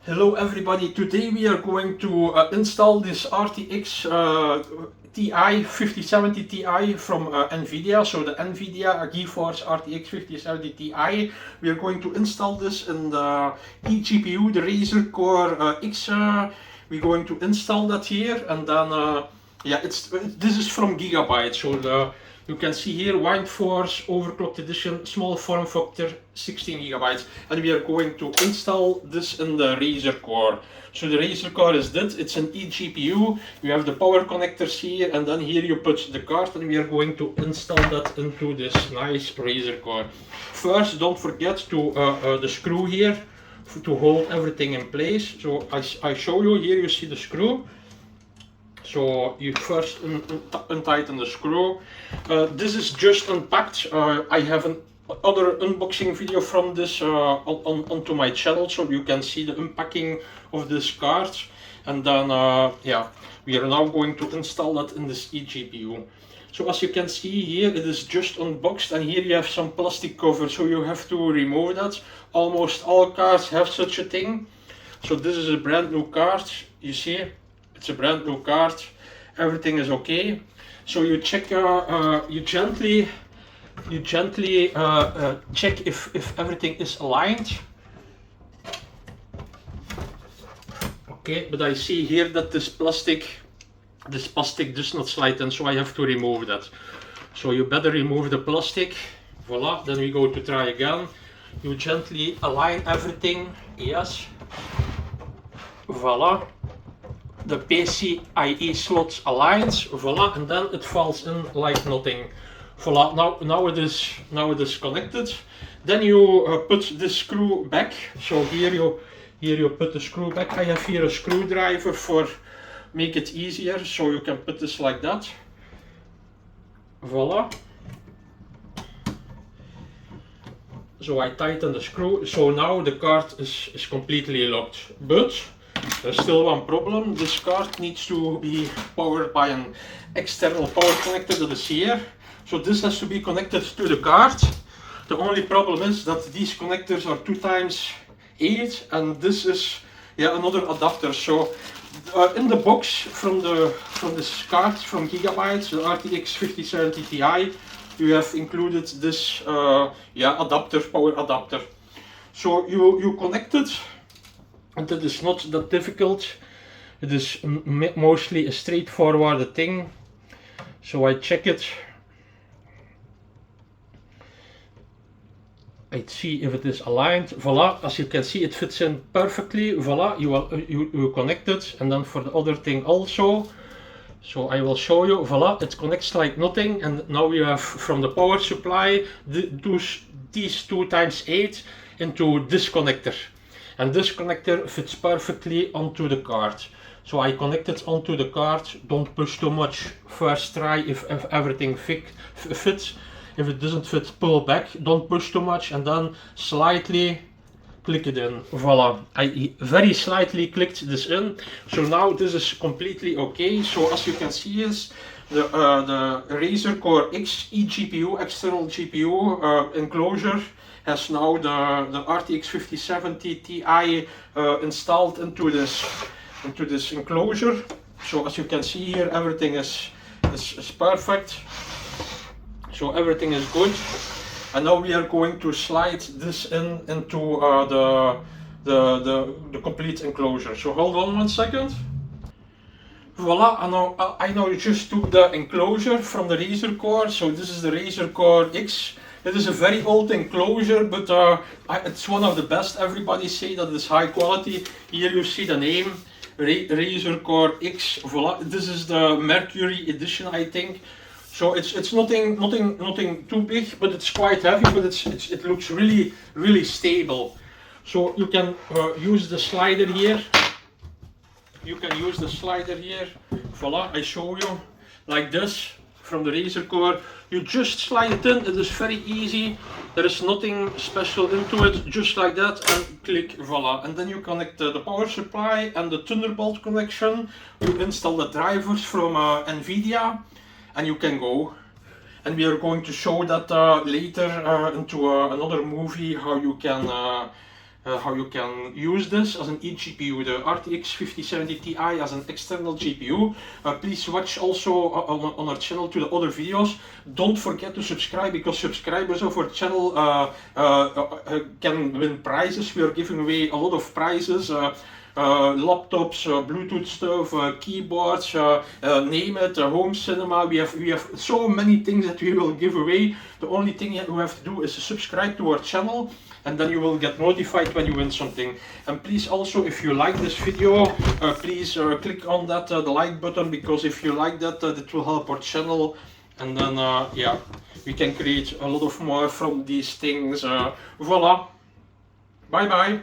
Hello everybody, today we are going to install this RTX Ti 5070 Ti from NVIDIA, so the NVIDIA GeForce RTX 5070 Ti. We are going to install this in the eGPU, the Razer Core X. We're going to install that here, and then yeah, this is from Gigabyte, so you can see here Windforce Overclocked Edition, small form factor, 16 gigabytes, and we are going to install this in the Razer Core. So the Razer Core is this, it's an eGPU, you have the power connectors here, and then here you put the card, and we are going to install that into this nice Razer Core. First, don't forget to the screw here to hold everything in place. So I show you here, you see the screw. So you first untighten the screw. This is just unpacked. I have another unboxing video from this onto my channel, so you can see the unpacking of this card. And then yeah, we are now going to install that in this eGPU. So as you can see here, it is just unboxed, and here you have some plastic cover, so you have to remove that. Almost all cards have such a thing. So this is a brand new card, you see. It's a brand new card, everything is okay. So you check, you gently check if everything is aligned. Okay, but I see here that this plastic does not slide in, so I have to remove that. So you better remove the plastic. Voila, then we go to try again. You gently align everything, yes. Voila. The PCIe slots aligns, voila, and then it falls in like nothing. Voila, now it is connected. Then you put the screw back. So here you put the screw back. I have here a screwdriver for make it easier, so you can put this like that. Voila. So I tighten the screw. So now the card is completely locked, but there's still one problem. This card needs to be powered by an external power connector that is here. So this has to be connected to the card. The only problem is that these connectors are 2x8, and this is another adapter. So in the box from this card from Gigabyte, the RTX 5070 Ti, you have included this adapter, power adapter. So you connect it. And it is not that difficult. It is mostly a straightforward thing. So I check it. I see if it is aligned. Voila, as you can see, it fits in perfectly. Voila, you connect it, and then for the other thing also. So I will show you. Voila, it connects like nothing, and now you have from the power supply these 2x8 into this connector. And this connector fits perfectly onto the card. So I connect it onto the card. Don't push too much. First try if everything fits. If it doesn't fit, pull back. Don't push too much, and then slightly click it in. Voila. I very slightly clicked this in. So now this is completely okay. So as you can see is the Razer Core X eGPU, external GPU enclosure, has now the RTX 5070 Ti installed into this enclosure. So as you can see here, everything is perfect. So everything is good, and now we are going to slide this into the complete enclosure. So hold on 1 second. Voila, I now just took the enclosure from the Razer Core. So this is the Razer Core X. It is a very old enclosure, but it's one of the best. Everybody say that it's high quality. Here you see the name, Razer Core X. Voila, this is the Mercury edition, I think. So it's nothing too big, but it's quite heavy. But it looks really stable. So you can use the slider here. Voila, I show you like this. From the Razer Core, you just slide it in. It is very easy. There is nothing special into it. Just like that, and click, voila. And then you connect the power supply and the Thunderbolt connection. You install the drivers from NVIDIA, and you can go. And we are going to show that later into another movie, how you can how you can use this as an eGPU, the RTX 5070 Ti as an external GPU. Please watch also on our channel to the other videos. Don't forget to subscribe, because subscribers of our channel can win prizes. We are giving away a lot of prizes. Laptops, Bluetooth stuff, keyboards, name it, home cinema. We have so many things that we will give away. The only thing you have to do is subscribe to our channel, and then you will get notified when you win something. And please also, if you like this video, please click on that the like button, because if you like that, it will help our channel. And then yeah, we can create a lot of more from these things. Voila. Bye bye.